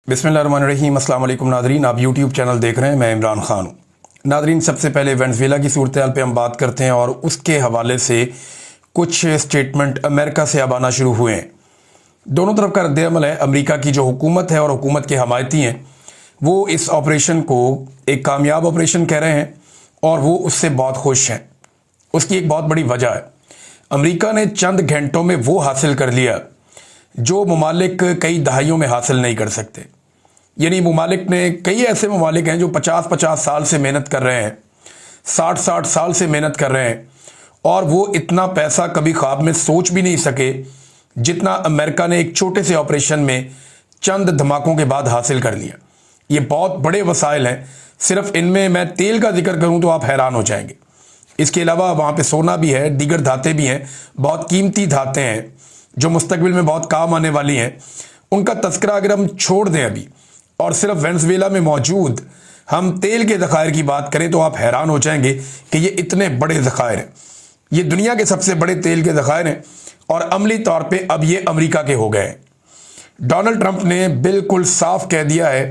बिस्मिल्लाहिर्रहमानिर्रहीम। अस्सलाम वालेकुम नादरीन, आप यूट्यूब चैनल देख रहे हैं, मैं इमरान खान हूँ। नादरीन, सबसे पहले वेनेज़ुएला की सूरत हाल पर हम बात करते हैं और उसके हवाले से कुछ स्टेटमेंट अमेरिका से अब आना शुरू हुए हैं। दोनों तरफ का रद्द-ए-अमल है। अमेरिका की जो हुकूमत है और हुकूमत के हमायती हैं वो इस ऑपरेशन को एक कामयाब ऑपरेशन कह रहे हैं और वो उससे बहुत खुश हैं। उसकी एक बहुत बड़ी वजह है, अमेरिका ने चंद घंटों में वो हासिल कर लिया जो ममालिक कई दहाइयों में हासिल नहीं कर सकते। यानी ममालिक ने, कई ऐसे ममालिक हैं जो 50-50 साल से मेहनत कर रहे हैं, 60-60 साल से मेहनत कर रहे हैं और वो इतना पैसा कभी ख्वाब में सोच भी नहीं सके जितना अमेरिका ने एक छोटे से ऑपरेशन में चंद धमाकों के बाद हासिल कर लिया। ये बहुत बड़े वसाइल हैं। सिर्फ इनमें मैं तेल का जिक्र करूं तो आप हैरान हो जाएंगे। इसके अलावा वहाँ पे सोना भी है, दीगर धातें भी हैं, बहुत कीमती धातें हैं जो मुस्तकबिल में बहुत काम आने वाली हैं। उनका तस्करा अगर हम छोड़ दें अभी और सिर्फ वेनेज़ुएला में मौजूद हम तेल के ज़खायर की बात करें तो आप हैरान हो जाएंगे कि ये इतने बड़े ज़खायर हैं। ये दुनिया के सबसे बड़े तेल के ज़खायर हैं और अमली तौर पे अब ये अमेरिका के हो गए हैं। डोनाल्ड ट्रंप ने बिल्कुल साफ कह दिया है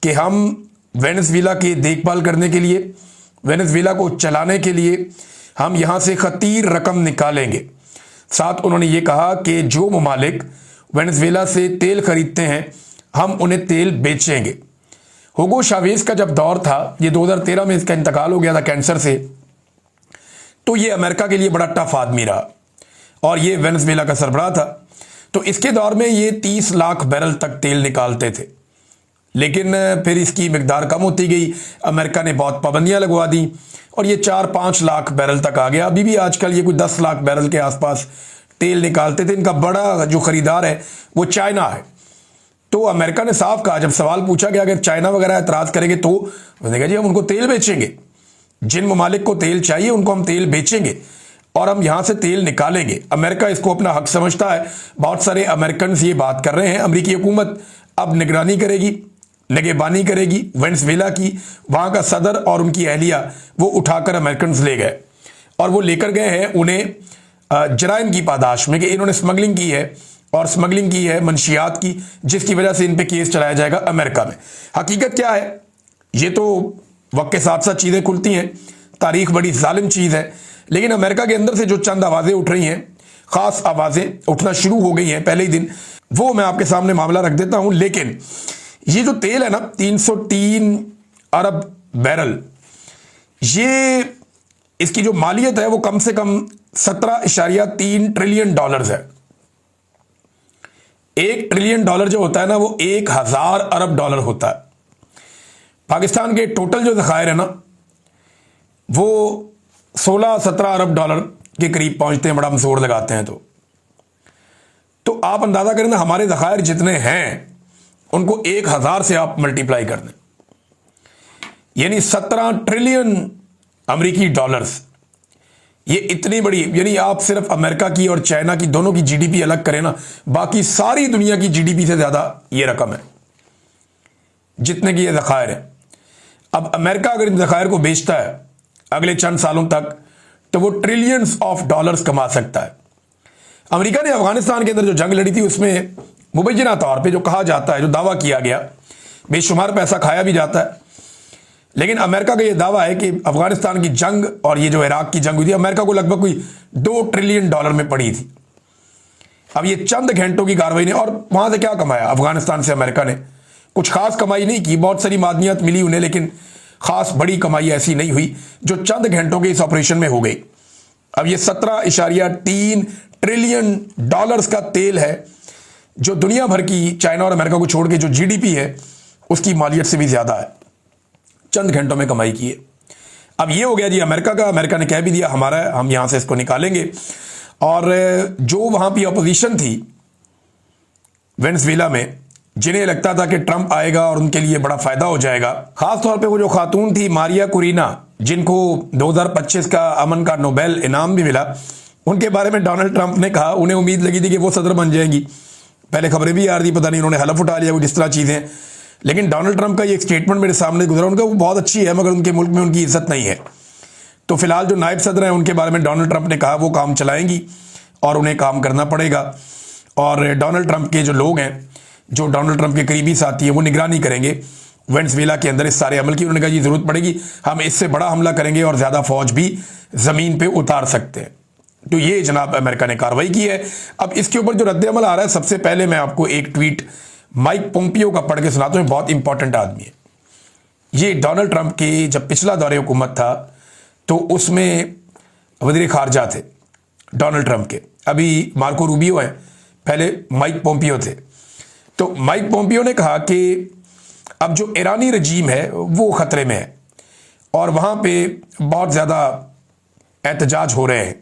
कि हम वेनेज़ुएला की देखभाल करने के लिए, वेनेज़ुएला को चलाने के लिए हम यहाँ से खतीर रकम निकालेंगे। साथ उन्होंने ये कहा कि जो ममालिक वेनेज़ुएला से तेल खरीदते हैं हम उन्हें तेल बेचेंगे। हुगो चावेज़ का जब दौर था, ये 2013 में इसका इंतकाल हो गया था कैंसर से, तो ये अमेरिका के लिए बड़ा टफ आदमी रहा और ये वेनेज़ुएला का सरबराह था। तो इसके दौर में ये 30 लाख बैरल तक तेल निकालते थे, लेकिन फिर इसकी मिकदार कम होती गई। अमेरिका ने बहुत पाबंदियां लगवा दी और ये 4-5 लाख बैरल तक आ गया। अभी भी आजकल ये कोई 10 लाख बैरल के आसपास तेल निकालते थे। इनका बड़ा जो खरीदार है वो चाइना है। तो अमेरिका ने साफ कहा, जब सवाल पूछा कि अगर चाइना वगैरह एतराज करेंगे तो उन्होंने कहा जी हम उनको तेल बेचेंगे। जिन ममालिक को तेल चाहिए उनको हम तेल बेचेंगे और हम यहां से तेल निकालेंगे। अमेरिका इसको अपना हक समझता है। बहुत सारे अमेरिकन ये बात कर रहे हैं। अमेरिकी हुकूमत अब निगरानी करेगी, निगहबानी करेगी वेनेज़ुएला की। वहां का सदर और उनकी अहलिया वो उठाकर अमेरिकन ले गए और वो लेकर गए हैं उन्हें जराइम की पादाश में कि इन्होंने स्मगलिंग की है और स्मगलिंग की है मंशियात की, जिसकी वजह से इन पे केस चलाया जाएगा अमेरिका में। हकीकत क्या है, ये तो वक्त के साथ साथ चीज़ें खुलती हैं। तारीख बड़ी जालिम चीज़ है, लेकिन अमेरिका के अंदर से जो चंद आवाज़ें उठ रही हैं, ख़ास आवाज़ें उठना शुरू हो गई हैं पहले ही दिन, वो मैं आपके सामने मामला रख देता हूँ। लेकिन ये जो तेल है ना, 303 अरब बैरल, ये इसकी जो मालियत है वो कम से कम 17.3 ट्रिलियन डॉलर्स है। 1 ट्रिलियन डॉलर जो होता है ना, वो 1000 अरब डॉलर होता है। पाकिस्तान के टोटल जो ज़खायर है ना वो 16-17 अरब डॉलर के करीब पहुंचते हैं, बड़ा हम जोर लगाते हैं। तो आप अंदाजा करें ना, हमारे ज़खायर जितने हैं उनको 1000 से आप मल्टीप्लाई कर दें, यानी 17 ट्रिलियन अमेरिकी डॉलर्स। ये इतनी बड़ी, यानी आप सिर्फ अमेरिका की और चाइना की दोनों की जीडीपी अलग करें ना, बाकी सारी दुनिया की जीडीपी से ज्यादा ये रकम है जितने की ये ज़खायर है। अब अमेरिका अगर इन ज़खायर को बेचता है अगले चंद सालों तक तो वो ट्रिलियंस ऑफ डॉलर्स कमा सकता है। अमेरिका ने अफगानिस्तान के अंदर जो जंग लड़ी थी उसमें मुबैना तौर पे जो कहा जाता है, जो दावा किया गया, बेशुमार पैसा खाया भी जाता है, लेकिन अमेरिका का ये दावा है कि अफगानिस्तान की जंग और ये जो इराक की जंग हुई थी, अमेरिका को लगभग कोई 2 ट्रिलियन डॉलर में पड़ी थी। अब ये चंद घंटों की कार्रवाई ने, और वहां से क्या कमाया अफगानिस्तान से अमेरिका ने? कुछ खास कमाई नहीं की। बहुत सारी मादनियात मिली उन्हें, लेकिन खास बड़ी कमाई ऐसी नहीं हुई जो चंद घंटों के इस ऑपरेशन में हो गई। अब ये 17.3 ट्रिलियन डॉलर्स का तेल है जो दुनिया भर की, चाइना और अमेरिका को छोड़ के जो जीडीपी है उसकी मालियत से भी ज्यादा है। चंद घंटों में कमाई की है। अब ये हो गया जी अमेरिका का। अमेरिका ने कह भी दिया हमारा है, हम यहां से इसको निकालेंगे। और जो वहां की अपोजिशन थी वेनेज़ुएला में, जिन्हें लगता था कि ट्रंप आएगा और उनके लिए बड़ा फायदा हो जाएगा, खासतौर पे वो जो खातून थी मारिया कुरीना, जिनको 2025 का अमन का नोबेल इनाम भी मिला, उनके बारे में डोनाल्ड ट्रंप ने कहा, उन्हें उम्मीद लगी थी कि वो सदर बन जाएंगी। पहले खबरें भी आ रही थी, पता नहीं उन्होंने हलफ उठा लिया कुछ इस तरह चीजें। लेकिन डोनाल्ड ट्रंप का ये एक स्टेटमेंट मेरे सामने गुजरा, उनका वो बहुत अच्छी है मगर उनके मुल्क में उनकी इज्जत नहीं है। तो फिलहाल जो नायब सदर हैं उनके बारे में डोनाल्ड ट्रंप ने कहा वो काम चलाएंगी और उन्हें काम करना पड़ेगा। और डोनाल्ड ट्रंप के जो लोग हैं जो डोनाल्ड ट्रंप के करीबी साथी हैं वो निगरानी करेंगे वेनेजुएला के अंदर इस सारे अमल की। उन्होंने कहा जी जरूरत पड़ेगी हम इससे बड़ा हमला करेंगे और ज्यादा फौज भी जमीन पे उतार सकते हैं। तो ये जनाब अमेरिका ने कार्रवाई की है। अब इसके ऊपर जो रद्द अमल आ रहा है, सबसे पहले मैं आपको एक ट्वीट माइक पोम्पियो का पढ़ के सुनाता हूं। बहुत इंपॉर्टेंट आदमी है ये। डोनाल्ड ट्रंप के जब पिछला दौरे हुकूमत था तो उसमें वज़ीर खारजा थे डोनाल्ड ट्रंप के, अभी मार्को रूबियो हैं, पहले माइक पोम्पियो थे। तो माइक पोम्पियो ने कहा कि अब जो ईरानी रजीम है वो खतरे में है और वहां पे बहुत ज़्यादा एहतजाज हो रहे हैं,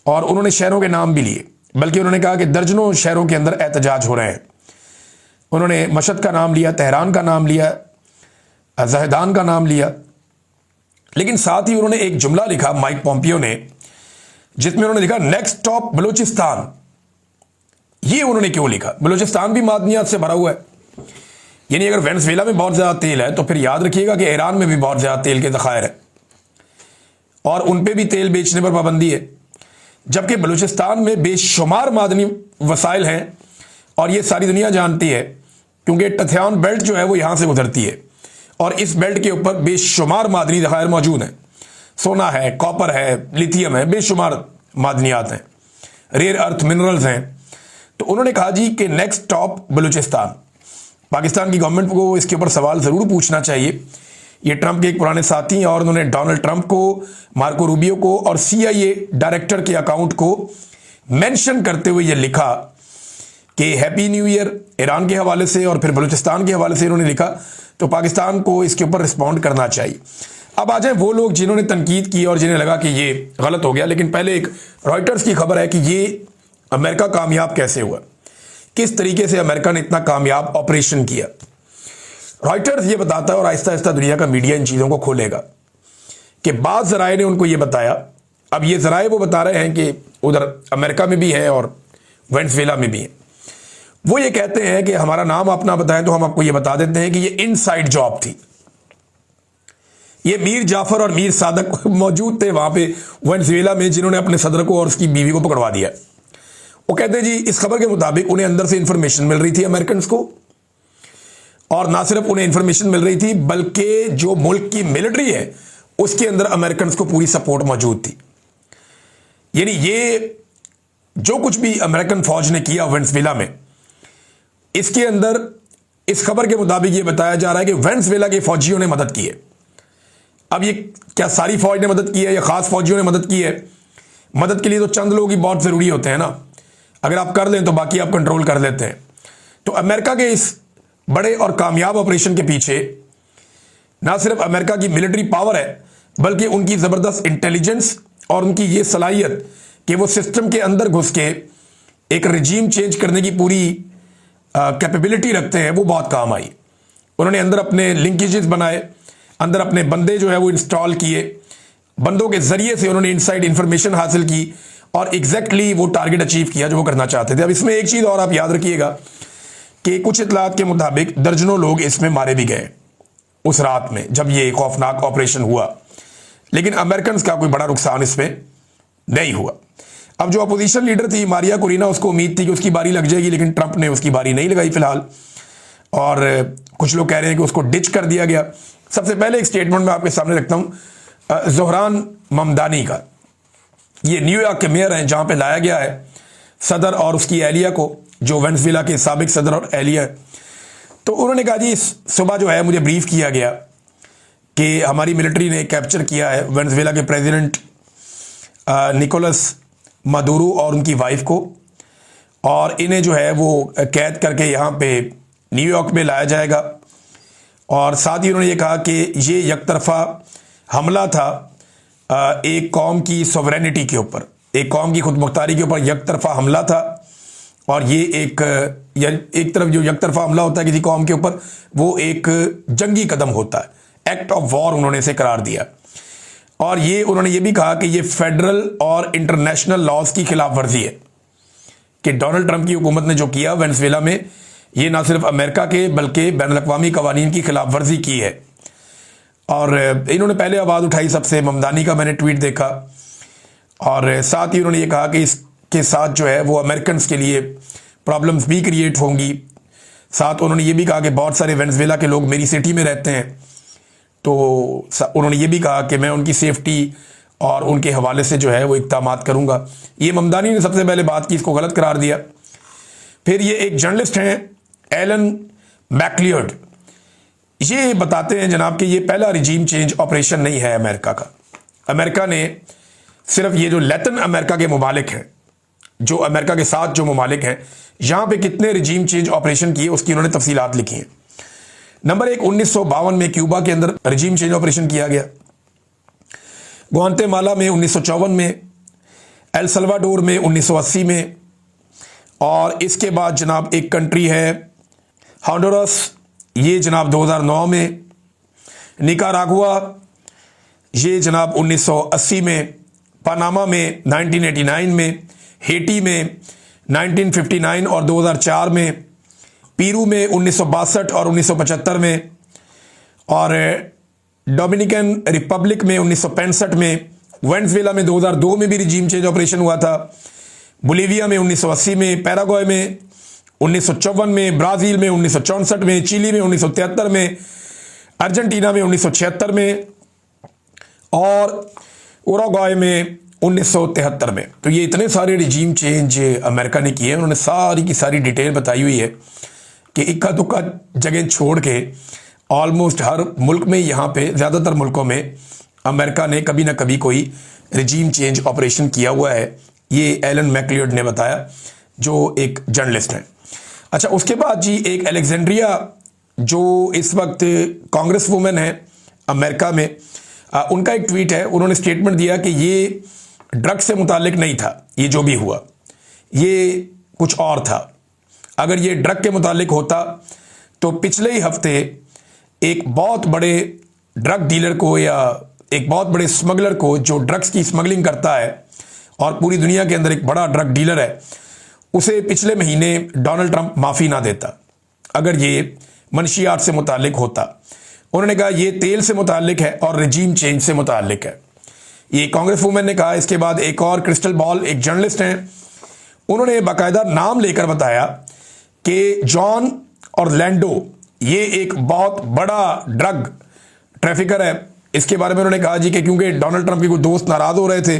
और उन्होंने शहरों के नाम भी लिए, बल्कि उन्होंने कहा कि दर्जनों शहरों के अंदर एहतजाज हो रहे हैं। उन्होंने मशहद का नाम लिया, तेहरान का नाम लिया, जहदान का नाम लिया, लेकिन साथ ही उन्होंने एक जुमला लिखा माइक पोम्पियो ने, जिसमें उन्होंने लिखा नेक्स्ट स्टॉप बलूचिस्तान। ये उन्होंने क्यों लिखा? बलूचिस्तान भी मादनियात से भरा हुआ है, यानी अगर वेनेजुएला में बहुत ज़्यादा तेल है तो फिर याद रखिएगा कि ईरान में भी बहुत ज़्यादा तेल के ज़खायर है और उन पे भी तेल बेचने पर पाबंदी है, जबकि बलूचिस्तान में बेशुमार मादनी वसाइल हैं और ये सारी दुनिया जानती है क्योंकि टथियान बेल्ट जो है वो यहाँ से गुजरती है और इस बेल्ट के ऊपर बेशुमार मादनी ज़खायर मौजूद हैं। सोना है, कॉपर है, लिथियम है, बेशुमार मादनियात हैं, रेयर अर्थ मिनरल्स हैं। तो उन्होंने कहा जी कि नेक्स्ट स्टॉप बलूचिस्तान। पाकिस्तान की गवर्नमेंट को इसके ऊपर सवाल ज़रूर पूछना चाहिए। ये ट्रंप के एक पुराने साथी हैं और उन्होंने डोनाल्ड ट्रंप को, मार्को रूबियो को और CIA डायरेक्टर के अकाउंट को मेंशन करते हुए ये लिखा कि हैप्पी न्यू ईयर ईरान के हवाले से, और फिर बलूचिस्तान के हवाले से इन्होंने लिखा। तो पाकिस्तान को इसके ऊपर रिस्पॉन्ड करना चाहिए। अब आ जाए वो लोग जिन्होंने तनकीद की और जिन्हें लगा कि ये गलत हो गया, लेकिन पहले एक रॉयटर्स की खबर है कि ये अमेरिका कामयाब कैसे हुआ, किस तरीके से अमेरिका ने इतना कामयाब ऑपरेशन किया। रॉयटर्स ये बताता है, और आहिस्ता आहिस्ता दुनिया का मीडिया इन चीज़ों को खोलेगा, कि बाद ज़राए ने उनको ये बताया। अब ये ज़राए वो बता रहे हैं कि उधर अमेरिका में भी है और वेनेजुएला में भी है। वो ये कहते हैं कि हमारा नाम आप ना बताएं तो हम आपको ये बता देते हैं कि ये इनसाइड जॉब थी। ये मीर जाफर और मीर सादक मौजूद थे वहां पे वेनेजुएला में, जिन्होंने अपने सदर को और उसकी बीवी को पकड़वा दिया। वो कहते हैं जी इस खबर के मुताबिक उन्हें अंदर से इंफॉर्मेशन मिल रही थी अमेरिकन को, और ना सिर्फ उन्हें इंफॉर्मेशन मिल रही थी बल्कि जो मुल्क की मिलिट्री है उसके अंदर अमेरिकन को पूरी सपोर्ट मौजूद थी। यानी ये जो कुछ भी अमेरिकन फौज ने किया वेनेजुएला में, इसके अंदर इस खबर के मुताबिक ये बताया जा रहा है कि वेनेजुएला के फौजियों ने मदद की है। अब ये क्या सारी फौज ने मदद की है या खास फौजियों ने मदद की है? मदद के लिए तो चंद लोग ही बहुत जरूरी होते हैं ना, अगर आप कर लें तो बाकी आप कंट्रोल कर लेते हैं। तो अमेरिका के इस बड़े और कामयाब ऑपरेशन के पीछे ना सिर्फ अमेरिका की मिलिट्री पावर है, बल्कि उनकी जबरदस्त इंटेलिजेंस और उनकी ये सलाहियत कि वो सिस्टम के अंदर घुस के एक रजीम चेंज करने की पूरी कैपेबिलिटी रखते हैं, वो बहुत काम आई। उन्होंने अंदर अपने लिंकेजेस बनाए, अंदर अपने बंदे जो है वो इंस्टॉल किए, बंदों के जरिए से उन्होंने इनसाइड इंफॉर्मेशन हासिल की और एग्जैक्टली वो टारगेट अचीव किया जो वो करना चाहते थे। अब इसमें एक चीज़ और आप याद रखिएगा कि कुछ इतलात के मुताबिक दर्जनों लोग इसमें मारे भी गए उस रात में जब ये खौफनाक ऑपरेशन हुआ, लेकिन अमेरिकन का कोई बड़ा नुकसान इसमें नहीं हुआ। अब जो अपोजिशन लीडर थी मारिया कुरीना, उसको उम्मीद थी कि उसकी बारी लग जाएगी, लेकिन ट्रंप ने उसकी बारी नहीं लगाई फिलहाल, और कुछ लोग कह रहे हैं कि उसको डिच कर दिया गया। सबसे पहले एक स्टेटमेंट मैं आपके सामने रखता हूं ज़ोहरान ममदानी का। ये न्यूयॉर्क के मेयर हैं जहां पे लाया गया है सदर और उसकी एहलिया को, जो वेनेजुएला के साबिक सदर और एहलिया है। तो उन्होंने कहा जी सुबह जो है मुझे ब्रीफ किया गया कि हमारी मिलिट्री ने कैप्चर किया है वेनेजुएला के प्रेसिडेंट निकोलस मादुरो और उनकी वाइफ को, और इन्हें जो है वो कैद करके यहाँ पे न्यूयॉर्क में लाया जाएगा। और साथ ही उन्होंने ये कहा कि ये यकतरफा हमला था एक कौम की सॉवरेनिटी के ऊपर, एक कौम की खुदमुख्तारी के ऊपर यकतरफा हमला था, और ये एक तरफ जो यकतरफा हमला होता है किसी कौम के ऊपर, वो एक जंगी कदम होता है, एक्ट ऑफ वॉर उन्होंने इसे करार दिया। और ये उन्होंने ये भी कहा कि ये फेडरल और इंटरनेशनल लॉज की खिलाफ वर्जी है, कि डोनाल्ड ट्रंप की हुकूमत ने जो किया वेनेजुएला में, ये ना सिर्फ अमेरिका के बल्कि बैनुल अक़वामी कवानीन की खिलाफ वर्जी की है। और इन्होंने पहले आवाज़ उठाई सबसे, ममदानी का मैंने ट्वीट देखा, और साथ ही उन्होंने ये कहा कि इसके साथ जो है वो अमेरिकन के लिए प्रॉब्लम्स भी क्रिएट होंगी, साथ उन्होंने ये भी कहा कि बहुत सारे वेनेजुएला के लोग मेरी सिटी में रहते हैं, तो उन्होंने ये भी कहा कि मैं उनकी सेफ्टी और उनके हवाले से जो है वो इक़दामात करूँगा। ये ममदानी ने सबसे पहले बात की, इसको गलत करार दिया। फिर ये एक जर्नलिस्ट हैं एलन मैकलियर्ड, ये बताते हैं जनाब कि ये पहला रिजीम चेंज ऑपरेशन नहीं है अमेरिका का। अमेरिका ने सिर्फ ये जो लैटिन अमेरिका के ममालिक हैं, जो अमेरिका के साथ जो ममालिक हैं, यहाँ पे कितने रिजीम चेंज ऑपरेशन किए उसकी उन्होंने तफसीलात लिखी हैं। नंबर 1, 1952 में क्यूबा के अंदर रिजीम चेंज ऑपरेशन किया गया, ग्वाटेमाला में 1954 में, एल सल्वाडोर में 1980 में, और इसके बाद जनाब एक कंट्री है होंडुरास, ये जनाब 2009 में, निकारागुआ ये जनाब 1980 में, पनामा में 1989 में, हेटी में 1959 और 2004 में, पीरू में 1962 और 1975 में, और डोमिनिकन रिपब्लिक में 1965 में, वेनेजुएला में 2002 में भी रिजीम चेंज ऑपरेशन हुआ था, बोलीविया में 1980 में, पैराग्वे में 1954 में, ब्राज़ील में 1964 में, चिली में 1973 में, अर्जेंटीना में 1976 में और उरुग्वे में 1973 में। तो ये इतने सारे रिजीम चेंज अमेरिका ने किए हैं। उन्होंने सारी की सारी डिटेल बताई हुई है कि इक्का दुक्का जगह छोड़ के ऑलमोस्ट हर मुल्क में, यहाँ पे ज़्यादातर मुल्कों में अमेरिका ने कभी ना कभी कोई रिजीम चेंज ऑपरेशन किया हुआ है। ये एलन मैकलियर्ड ने बताया, जो एक जर्नलिस्ट हैं। अच्छा, उसके बाद जी एक अलेक्जेंड्रिया जो इस वक्त कांग्रेस वुमेन है अमेरिका में, उनका एक ट्वीट है। उन्होंने स्टेटमेंट दिया कि ये ड्रग्स से मुतालिक नहीं था, ये जो भी हुआ ये कुछ और था। अगर ये ड्रग के मुतालिक होता तो पिछले ही हफ्ते एक बहुत बड़े ड्रग डीलर को या एक बहुत बड़े स्मगलर को, जो ड्रग्स की स्मगलिंग करता है और पूरी दुनिया के अंदर एक बड़ा ड्रग डीलर है, उसे पिछले महीने डोनाल्ड ट्रंप माफ़ी ना देता अगर ये मनशियात से मुतालिक होता। उन्होंने कहा ये तेल से मुतालिक है और रिजीम चेंज से मुतालिक है, ये कांग्रेस वुमेन ने कहा। इसके बाद एक और क्रिस्टल बॉल एक जर्नलिस्ट हैं, उन्होंने बाकायदा नाम लेकर बताया कि जॉन ऑरलैंडो ये एक बहुत बड़ा ड्रग ट्रैफिकर है। इसके बारे में उन्होंने कहा जी कि क्योंकि डोनाल्ड ट्रंप के कुछ दोस्त नाराज़ हो रहे थे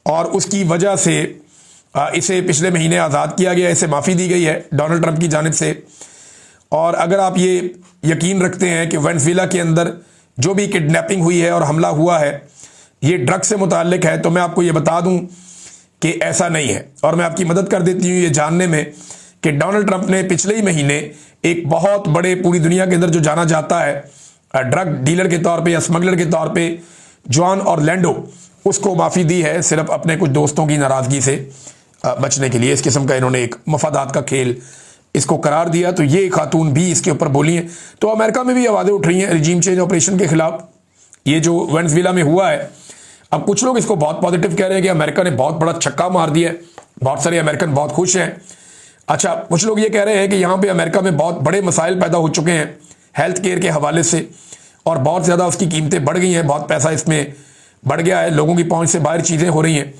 और उसकी वजह से इसे पिछले महीने आज़ाद किया गया, इसे माफ़ी दी गई है डोनाल्ड ट्रंप की जानिब से। और अगर आप ये यकीन रखते हैं कि वेनेजुएला के अंदर जो भी किडनैपिंग हुई है और हमला हुआ है ये ड्रग से मुताल्लिक है, तो मैं आपको ये बता दूं कि ऐसा नहीं है। और मैं आपकी मदद कर देती हूँ ये जानने में कि डोनाल्ड ट्रंप ने पिछले ही महीने एक बहुत बड़े, पूरी दुनिया के अंदर जो जाना जाता है ड्रग डीलर के तौर पे या स्मगलर के तौर पे, जॉन ऑरलैंडो, उसको माफ़ी दी है सिर्फ अपने कुछ दोस्तों की नाराज़गी से बचने के लिए। इस किस्म का इन्होंने एक मफादात का खेल इसको करार दिया। तो ये खातून भी इसके ऊपर बोली हैं। तो अमेरिका में भी आवाज़ें उठ रही हैं रिजीम चेंज ऑपरेशन के खिलाफ, ये जो वेनेजुएला में हुआ है। अब कुछ लोग इसको बहुत पॉजिटिव कह रहे हैं कि अमेरिका ने बहुत बड़ा छक्का मार दिया है, बहुत सारे अमेरिकन बहुत खुश हैं। अच्छा, कुछ लोग ये कह रहे हैं कि यहाँ पे अमेरिका में बहुत बड़े मसाइल पैदा हो चुके हैं हेल्थ केयर के हवाले से, और बहुत ज़्यादा उसकी कीमतें बढ़ गई हैं, बहुत पैसा इसमें बढ़ गया है, लोगों की पहुँच से बाहर चीज़ें हो रही हैं।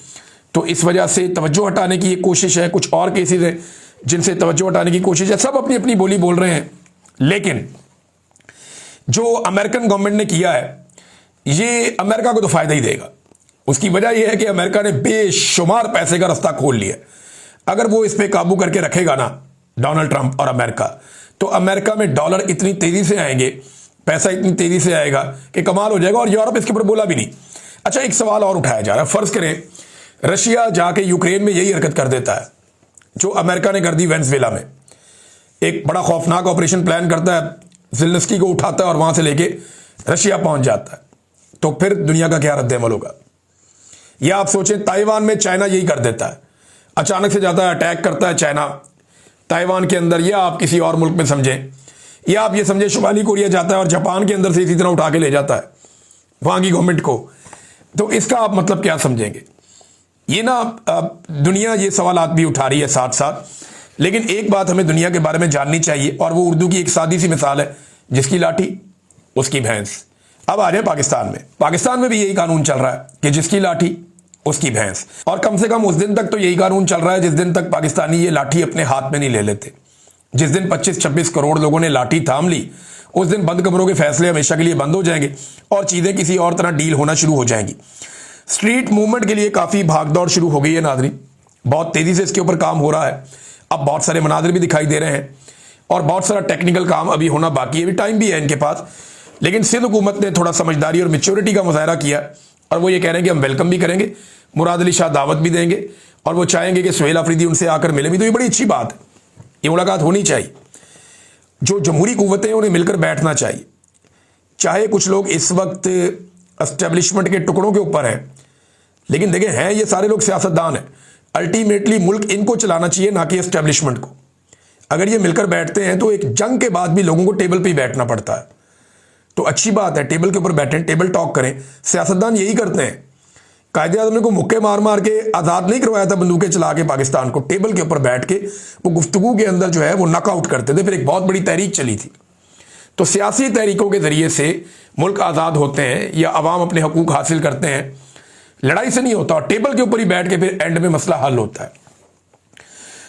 तो इस वजह से तवज्जो हटाने की एक कोशिश है। कुछ और केसेस हैं जिनसे तवज्जो हटाने की कोशिश है। सब अपनी अपनी बोली बोल रहे हैं, लेकिन जो अमेरिकन गवर्नमेंट ने किया है ये अमेरिका को तो फ़ायदा ही देगा। उसकी वजह यह है कि अमेरिका ने बेशुमार पैसे का रास्ता खोल लिया। अगर वो इस पर काबू करके रखेगा ना डोनाल्ड ट्रंप और अमेरिका, तो अमेरिका में डॉलर इतनी तेज़ी से आएंगे, पैसा इतनी तेज़ी से आएगा कि कमाल हो जाएगा। और यूरोप इसके ऊपर बोला भी नहीं। अच्छा, एक सवाल और उठाया जा रहा है, फ़र्ज़ करें रशिया जाके यूक्रेन में यही हरकत कर देता है जो अमेरिका ने कर दी वेनेजुएला में। एक बड़ा खौफनाक ऑपरेशन प्लान करता है, ज़ेलेंस्की को उठाता है और वहाँ से लेके रशिया पहुँच जाता है, तो फिर दुनिया का क्या रद्द-ए-अमल होगा? या आप सोचें ताइवान में चाइना यही कर देता है, अचानक से जाता है अटैक करता है चाइना ताइवान के अंदर, या आप किसी और मुल्क में समझें, या आप ये समझें शुमाली कोरिया जाता है और जापान के अंदर से इसी तरह उठा के ले जाता है वहाँ की गवर्नमेंट को। तो इसका आप मतलब क्या समझेंगे? ये ना दुनिया ये सवालात भी उठा रही है साथ साथ। लेकिन एक बात हमें दुनिया के बारे में जाननी चाहिए, और वो उर्दू की एक सादी सी मिसाल है, जिसकी लाठी उसकी भैंस। अब आ जाए पाकिस्तान में। पाकिस्तान में भी यही कानून चल रहा है कि जिसकी लाठी उसकी भैंस। और कम से कम उस दिन तक तो यही कानून चल रहा है जिस दिन तक पाकिस्तानी ये लाठी अपने हाथ में नहीं ले लेते। जिस दिन 25-26 करोड़ लोगों ने लाठी थाम ली, उस दिन बंद कमरों के फैसले हमेशा के लिए बंद हो जाएंगे और चीजें किसी और तरह डील होना शुरू हो जाएंगी। स्ट्रीट मूवमेंट के लिए काफी भागदौड़ शुरू हो गई है नाज़रीन, बहुत तेजी से इसके ऊपर काम हो रहा है। अब बहुत सारे मनाजिर भी दिखाई दे रहे हैं और बहुत सारा टेक्निकल काम अभी होना बाकी है, अभी टाइम भी है इनके पास। लेकिन सिंध हुकूमत ने थोड़ा समझदारी और मैच्योरिटी का मुजाहरा किया और वो ये कह रहे हैं कि हम वेलकम भी करेंगे, मुराद अली शाह दावत भी देंगे और वो चाहेंगे कि सुहेल अफरीदी उनसे आकर मिले भी। तो ये बड़ी अच्छी बात है, ये मुलाकात होनी चाहिए। जो जमहूरी कुव्वतें हैं उन्हें मिलकर बैठना चाहिए। चाहे कुछ लोग इस वक्त एस्टेब्लिशमेंट के टुकड़ों के ऊपर हैं, लेकिन देखें हैं ये सारे लोग सियासतदान हैं। अल्टीमेटली मुल्क इनको चलाना चाहिए, ना कि एस्टेब्लिशमेंट को। अगर ये मिलकर बैठते हैं तो एक जंग के बाद भी लोगों को टेबल पे ही बैठना पड़ता है, तो अच्छी बात है टेबल के ऊपर बैठें, टेबल टॉक करें। सियासतदान यही करते हैं। कायदे आज़म ने को मुक्के मार मार के आज़ाद नहीं करवाया था बंदूकें चला के पाकिस्तान को, टेबल के ऊपर बैठ के वो गुफ्तगू के अंदर जो है वो नॉकआउट करते थे, फिर एक बहुत बड़ी तहरीक चली थी। तो सियासी तहरीकों के जरिए से मुल्क आज़ाद होते हैं या अवाम अपने हकूक हासिल करते हैं, लड़ाई से नहीं होता, और टेबल के ऊपर ही बैठ के फिर एंड में मसला हल होता है।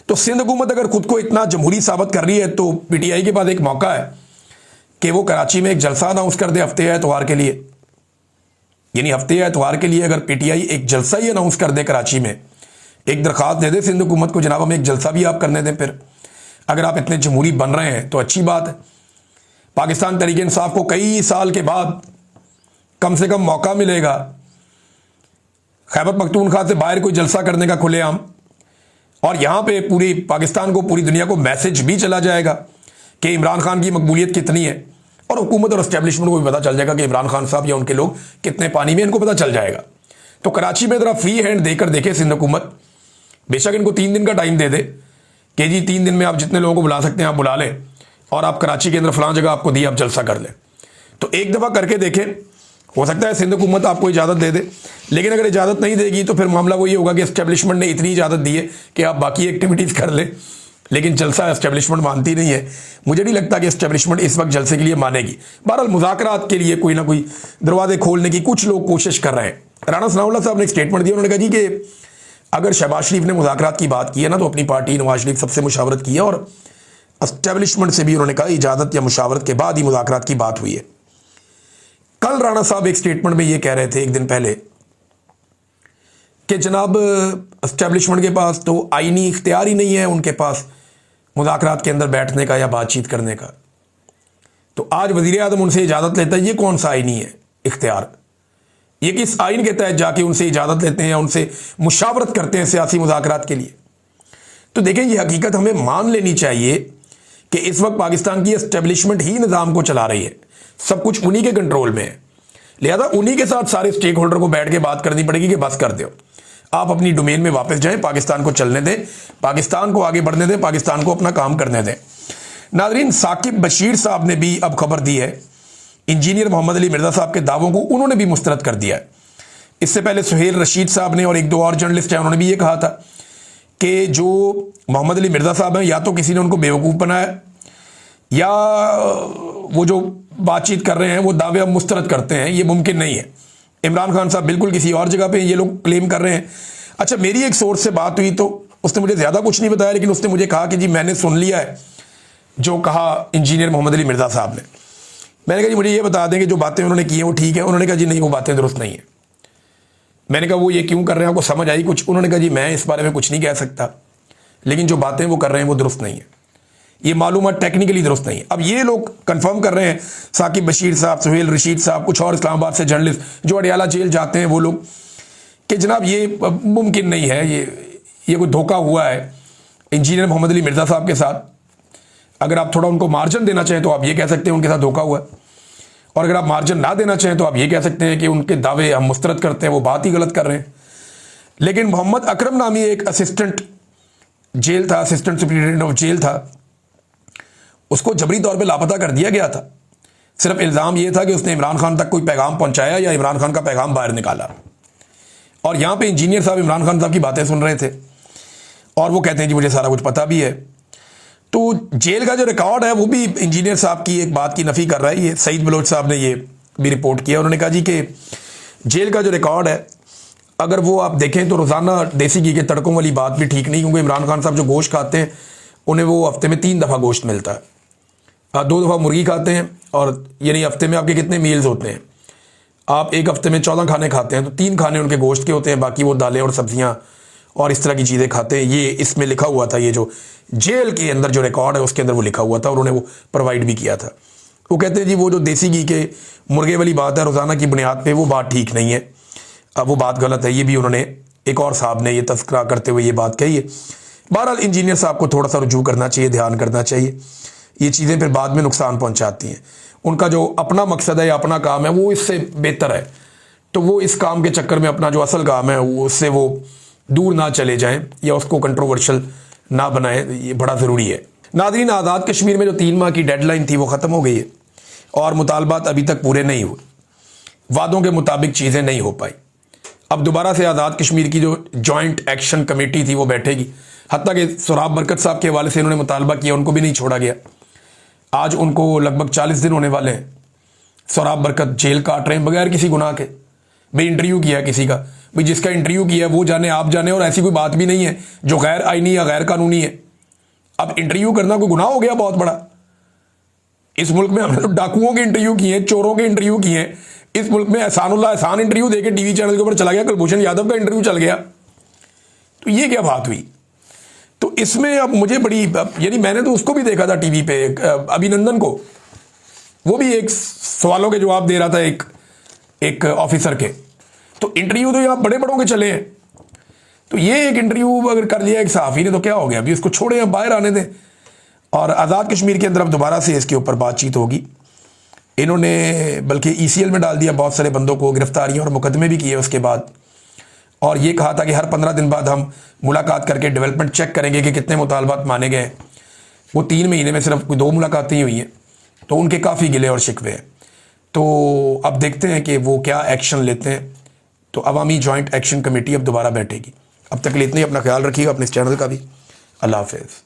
तो सिंध हुकूमत अगर खुद को इतना जमहूरी साबित कर रही है तो पीटीआई के पास एक मौका है कि वो कराची में एक जलसा अनाउंस कर दे हफ्ते या एतवार के लिए। यानी हफ्ते या एतवार के लिए अगर पीटीआई एक जलसा ही अनाउंस कर दे कराची में, एक दरख्वास्त दे दे सिंध हुकूमत को, जनाब हमें एक जलसा भी आप करने दें, फिर अगर आप इतने जमहूरी बन रहे हैं तो अच्छी बात है। पाकिस्तान तहरीक इंसाफ को कई साल के बाद कम से कम मौका मिलेगा खैबर पख्तूनख्वा से बाहर कोई जलसा करने का खुलेआम, और यहां पे पूरी पाकिस्तान को, पूरी दुनिया को मैसेज भी चला जाएगा कि इमरान खान की मकबूलियत कितनी है, और हुकूमत और एस्टेब्लिशमेंट को भी पता चल जाएगा कि इमरान खान साहब या उनके लोग कितने पानी में, इनको पता चल जाएगा। तो कराची में जरा फ्री हैंड देकर देखे सिंध हुकूमत, बेशक इनको 3 दिन का टाइम दे दे कि जी 3 दिन में आप जितने लोगों को बुला सकते हैं आप बुला लें, और आप कराची के अंदर फलां जगह आपको दी, आप जलसा कर लें। तो एक दफ़ा करके देखें, हो सकता है सिंध हुकूमत आपको इजाज़त दे दे। लेकिन अगर इजाज़त नहीं देगी तो फिर मामला वही होगा कि एस्टेब्लिशमेंट ने इतनी इजाज़त दी है कि आप बाकी एक्टिविटीज़ कर लें, लेकिन जलसा एस्टेब्लिशमेंट मानती नहीं है। मुझे नहीं लगता कि एस्टेब्लिशमेंट इस वक्त जलसे के लिए मानेगी। बहरहाल मुज़ाकरात के लिए कोई ना कोई दरवाजे खोलने की कुछ लोग कोशिश कर रहे हैं। राना सनाउल्लाह साहब ने एक स्टेटमेंट दिया, उन्होंने कहा जी कि अगर शहबाज शरीफ ने मुज़ाकरात की बात की है ना, तो अपनी पार्टी नवाज शरीफ सबसे मुशावरत की है, और एस्टेब्लिशमेंट से भी उन्होंने कहा इजाज़त या मुशावरत के बाद ही मुज़ाकरात की बात हुई है। कल राणा साहब एक स्टेटमेंट में ये कह रहे थे एक दिन पहले कि जनाब एस्टेब्लिशमेंट के पास तो आईनी इख्तियार ही नहीं है उनके पास मुज़ाकरात के अंदर बैठने का या बातचीत करने का। तो आज वज़ीर आज़म उनसे इजाज़त लेता है, ये कौन सा आईनी है इख्तियार? ये किस आइन के तहत जाके उनसे इजाज़त लेते हैं या उनसे मुशावरत करते हैं सियासी मुज़ाकरात के लिए? तो देखें, ये हकीकत हमें मान लेनी चाहिए कि इस वक्त पाकिस्तान की एस्टेब्लिशमेंट ही निज़ाम को चला रही है, सब कुछ उन्हीं के कंट्रोल में है। लिहाजा उन्हीं के साथ सारे स्टेक होल्डर को बैठ के बात करनी पड़ेगी कि बस कर दो, आप अपनी डोमेन में वापस जाएं, पाकिस्तान को चलने दें, पाकिस्तान को आगे बढ़ने दें, पाकिस्तान को अपना काम करने दें। नाज़रीन, साकिब बशीर साहब ने भी अब खबर दी है, इंजीनियर मोहम्मद अली मिर्ज़ा साहब के दावों को उन्होंने भी मुस्तरद कर दिया है। इससे पहले सुहेल रशीद साहब ने और 1-2 और जर्नलिस्ट हैं, उन्होंने भी ये कहा था कि जो मोहम्मद अली मिर्ज़ा साहब हैं, या तो किसी ने उनको बेवकूफ़ बनाया, या वो जो बातचीत कर रहे हैं वो दावे अब मुस्तरद करते हैं, ये मुमकिन नहीं है। इमरान खान साहब बिल्कुल किसी और जगह पे ये लोग क्लेम कर रहे हैं। अच्छा, मेरी एक सोर्स से बात हुई तो उसने मुझे ज़्यादा कुछ नहीं बताया, लेकिन उसने मुझे कहा कि जी मैंने सुन लिया है जो कहा इंजीनियर मोहम्मद अली मिर्ज़ा साहब ने। मैंने कहा जी मुझे ये बता दें कि जो बातें उन्होंने की हैं वो ठीक है। उन्होंने कहा जी नहीं, वो बातें दुरुस्त नहीं है। मैंने कहा वो ये क्यों कर रहे हैं, आपको समझ आई कुछ? उन्होंने कहा जी मैं इस बारे में कुछ नहीं कह सकता, लेकिन जो बातें वो कर रहे हैं वो दुरुस्त नहीं है, ये मालूमात टेक्निकली दुरुस्त नहीं है। अब ये लोग कंफर्म कर रहे हैं, साकिब बशीर साहब, सुहेल रशीद साहब, कुछ और इस्लामाबाद से जर्नलिस्ट जो अडियाला जेल जाते हैं वो लोग, कि जनाब ये मुमकिन नहीं है, ये कोई धोखा हुआ है इंजीनियर मोहम्मद अली मिर्ज़ा साहब के साथ। अगर आप थोड़ा उनको मार्जिन देना चाहें तो आप ये कह सकते हैं उनके साथ धोखा हुआ है, और अगर आप मार्जिन ना देना चाहें तो आप ये कह सकते हैं कि उनके दावे हम मुस्तरद करते हैं, वो बात ही गलत कर रहे हैं। लेकिन मोहम्मद अकरम नामी एक असिस्टेंट जेल था, असिस्टेंट सुपरिटेंडेंट ऑफ जेल था, उसको जबरी तौर पे लापता कर दिया गया था। सिर्फ इल्ज़ाम ये था कि उसने इमरान खान तक कोई पैगाम पहुंचाया या इमरान खान का पैगाम बाहर निकाला। और यहाँ पे इंजीनियर साहब इमरान खान साहब की बातें सुन रहे थे और वो कहते हैं जी मुझे सारा कुछ पता भी है। तो जेल का जो रिकॉर्ड है वो भी इंजीनियर साहब की एक बात की नफ़ी कर रहा है। ये सईद बलोच साहब ने ये भी रिपोर्ट किया। उन्होंने कहा जी कि जेल का जो रिकॉर्ड है अगर वो आप देखें तो रोज़ाना देसी घी के तड़कों वाली बात भी ठीक नहीं, क्योंकि इमरान खान साहब जो गोश्त खाते हैं उन्हें वो हफ्ते में 3 दफ़ा गोश्त मिलता है। 2 दफ़ा मुर्गी खाते हैं, और यानी हफ्ते में आपके कितने मील्स होते हैं, आप एक हफ्ते में 14 खाने खाते हैं, तो 3 खाने उनके गोश्त के होते हैं, बाकी वो दालें और सब्जियां और इस तरह की चीज़ें खाते हैं। ये इसमें लिखा हुआ था, ये जो जेल के अंदर जो रिकॉर्ड है उसके अंदर वो लिखा हुआ था, और उन्होंने वो प्रोवाइड भी किया था। वो कहते हैं जी वो जो देसी घी के मुर्गे वाली बात है रोज़ाना की बुनियाद पे, वो बात ठीक नहीं है, वो बात गलत है। ये भी उन्होंने, एक और साहब ने ये तस्करा करते हुए ये बात कही है। बहरहाल इंजीनियर साहब को थोड़ा सा रुजू करना चाहिए, ध्यान करना चाहिए। ये चीज़ें फिर बाद में नुकसान पहुंचाती हैं। उनका जो अपना मकसद है या अपना काम है वो इससे बेहतर है, तो वो इस काम के चक्कर में अपना जो असल काम है उससे वो दूर ना चले जाएं या उसको कंट्रोवर्शियल ना बनाएं, ये बड़ा ज़रूरी है। नाज़रीन, आज़ाद कश्मीर में जो 3 माह की डेडलाइन थी वो ख़त्म हो गई है, और मुतालबात अभी तक पूरे नहीं हुए, वादों के मुताबिक चीज़ें नहीं हो पाई। अब दोबारा से आज़ाद कश्मीर की जो जॉइंट एक्शन कमेटी थी वो बैठेगी। हत्ता कि सोराब बरकत साहब के हवाले से इन्होंने मुतालबा किया, उनको भी नहीं छोड़ा गया। आज उनको लगभग 40 दिन होने वाले हैं। सोराब बरकत जेल काट रहे हैं बगैर किसी गुनाह के। भाई इंटरव्यू किया किसी का, भाई जिसका इंटरव्यू किया वो जाने आप जाने, और ऐसी कोई बात भी नहीं है जो गैर आईनी या गैर कानूनी है। अब इंटरव्यू करना कोई गुनाह हो गया बहुत बड़ा? इस मुल्क में हमने तो डाकुओं के इंटरव्यू किए, चोरों के इंटरव्यू किए। इस मुल्क में एहसान इंटरव्यू देके टीवी चैनल के ऊपर चला गया, कुलभूषण यादव का इंटरव्यू चल गया। तो ये क्या बात हुई? तो इसमें अब मुझे बड़ी, यानी मैंने तो उसको भी देखा था टीवी पे, अभिनंदन को, वो भी एक सवालों के जवाब दे रहा था एक ऑफिसर के। तो इंटरव्यू तो यहाँ बड़े बड़ों के चले हैं, तो ये एक इंटरव्यू अगर कर लिया एक सहाफ़ी ने तो क्या हो गया? अभी उसको छोड़े, अब बाहर आने दें। और आज़ाद कश्मीर के अंदर अब दोबारा से इसके ऊपर बातचीत होगी। इन्होंने बल्कि ECL में डाल दिया बहुत सारे बंदों को, गिरफ्तारियां और मुकदमे भी किए उसके बाद, और ये कहा था कि हर 15 दिन बाद हम मुलाकात करके डेवलपमेंट चेक करेंगे कि कितने मुतालबात माने गए। वो 3 महीने में सिर्फ 2 मुलाकातें ही हुई हैं, तो उनके काफ़ी गिले और शिकवे हैं। तो अब देखते हैं कि वो क्या एक्शन लेते हैं। तो अवामी जॉइंट एक्शन कमेटी अब दोबारा बैठेगी। अब तक के लिए इतना ही। अपना ख्याल रखिएगा, अपने इस चैनल का भी। अल्लाह हाफ़िज़।